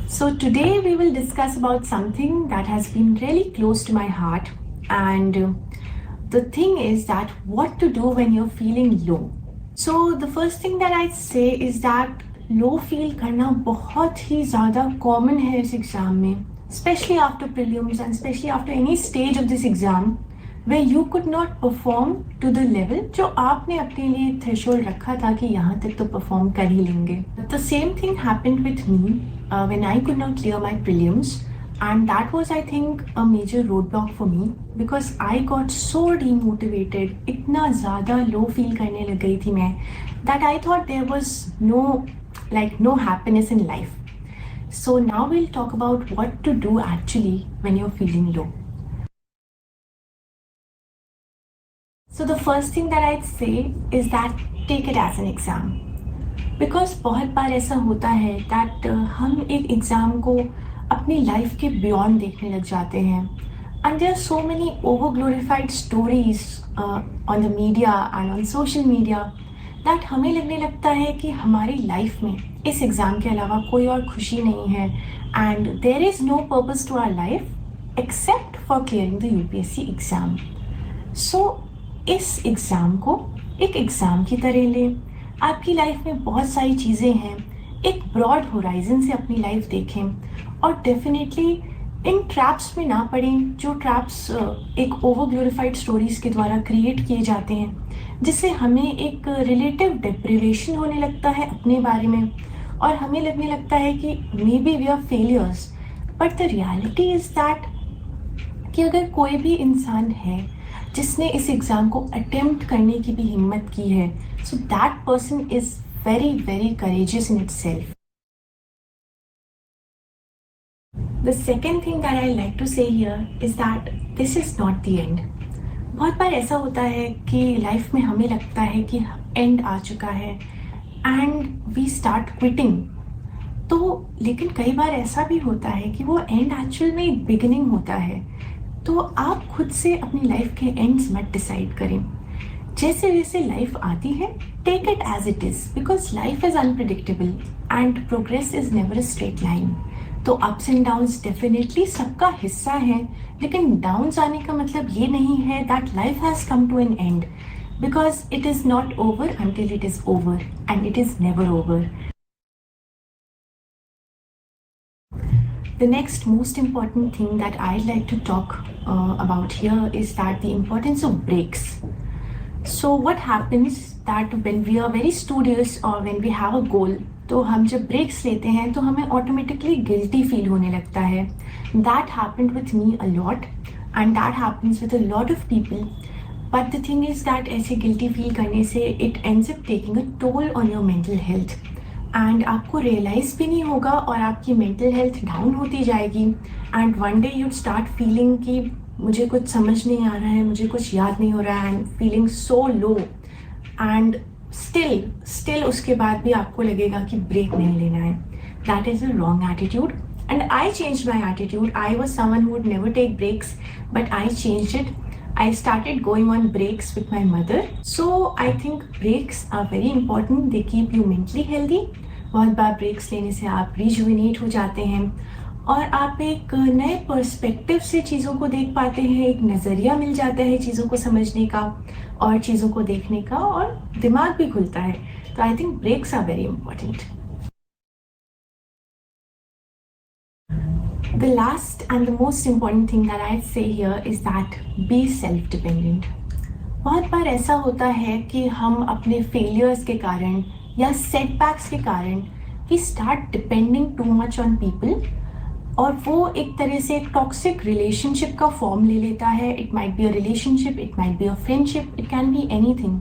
So today we will discuss about something that has been really close to my heart, and the thing is that what to do when you're feeling low. So the first thing that I'd say is that low feel करना बहुत ही ज़्यादा common है इस exam में, especially after prelims and especially after any stage of this exam where you could not perform to the level जो आपने अपने लिए threshold रखा था कि यहाँ तक तो perform कर ही लेंगे. The same thing happened with me when I could not clear my prelims. And that was, I think, a major roadblock for me because I got so demotivated, इतना ज़्यादा low feel करने लग गई थी मैं, that I thought there was no happiness in life. So now we'll talk about what to do actually when you're feeling low. So the first thing that I'd say is that take it as an exam. Because बहुत बार ऐसा होता है that हम एक exam को अपनी life के beyond देखने लग जाते हैं and there are so many over glorified stories on the media and on social media that हमें लगने लगता है कि हमारी लाइफ में इस एग्ज़ाम के अलावा कोई और खुशी नहीं है and there is no purpose to our life except for clearing the UPSC exam. So इस एग्ज़ाम को एक एग्ज़ाम की तरह लें. आपकी लाइफ में बहुत सारी चीज़ें हैं, एक ब्रॉड होराइजन से अपनी लाइफ देखें और डेफिनेटली इन ट्रैप्स में ना पड़ें जो ट्रैप्स एक ओवर ग्लोरीफाइड स्टोरीज़ के द्वारा क्रिएट किए जाते हैं जिससे हमें एक रिलेटिव डिप्रिवेशन होने लगता है अपने बारे में और हमें लगने लगता है कि maybe we are failures. But the reality is that कि अगर कोई भी इंसान है जिसने इस एग्ज़ाम को अटेम्प्ट करने की भी हिम्मत की है, so that person is very, very courageous in itself. The second thing that I like to say here is that this is not the end. बहुत बार ऐसा होता है कि लाइफ में हमें लगता है कि एंड आ चुका है and we start quitting. तो लेकिन कई बार ऐसा भी होता है कि वो एंड एक्चुअल में एक बिगिनिंग होता है. तो आप खुद से अपनी लाइफ के एंड्स मत डिसाइड करें. जैसे जैसे लाइफ आती है take it as it is because life is unpredictable and progress is never a straight line. तो अप्स एंड डाउन्स डेफिनेटली सबका हिस्सा है, लेकिन डाउन्स आने का मतलब ये नहीं है that life has come to an end because it is not over until it is over and it is never over. The next most important thing that I'd like to talk about here is that the importance of breaks. So what happens that when we are very studious or when we have a goal, तो हम जब breaks लेते हैं तो हमें automatically guilty feel होने लगता है. That happened with me a lot and that happens with a lot of people. But the thing is that ऐसे guilty feel करने से it ends up taking a toll on your mental health. And आपको realise भी नहीं होगा और आपकी mental health down होती जाएगी and one day you start feeling कि मुझे कुछ समझ नहीं आ रहा है, मुझे कुछ याद नहीं हो रहा है and feeling so low and still उसके बाद भी आपको लगेगा कि ब्रेक नहीं लेना है. That is a wrong attitude and I change my attitude. I was someone who would never take breaks but I change it. I started going on breaks with my mother. So I think breaks are very important. They keep you mentally healthy. बहुत बार breaks लेने से आप rejuvenate हो जाते हैं और आप एक नए पर्सपेक्टिव से चीज़ों को देख पाते हैं. एक नज़रिया मिल जाता है चीज़ों को समझने का और चीज़ों को देखने का और दिमाग भी खुलता है. तो I think breaks are very important. The last and the most important thing that I say here is that be self-dependent. बहुत बार ऐसा होता है कि हम अपने फेलियर्स के कारण या सेटबैक्स के कारण we start depending too much on people और वो एक तरह से एक टॉक्सिक रिलेशनशिप का फॉर्म ले लेता है. It might be a relationship, it might be a friendship, it can be anything.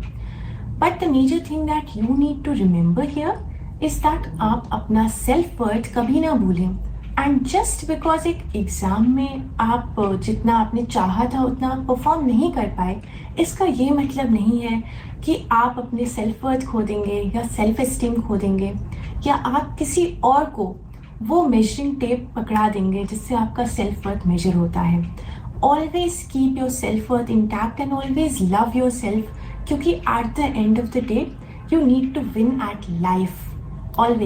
But the major thing that you need to remember here is that आप अपना सेल्फ वर्थ कभी ना भूलें. And just because एक exam में आप जितना आपने चाहा था उतना परफॉर्म नहीं कर पाए, इसका ये मतलब नहीं है कि आप अपने सेल्फ वर्थ खो देंगे या सेल्फ एस्टीम खो देंगे या आप किसी और को वो मेजरिंग टेप पकड़ा देंगे जिससे आपका सेल्फ वर्थ मेजर होता है. Always keep yourself worth intact and always love yourself, क्योंकि at the end of the day you need to win at life. Always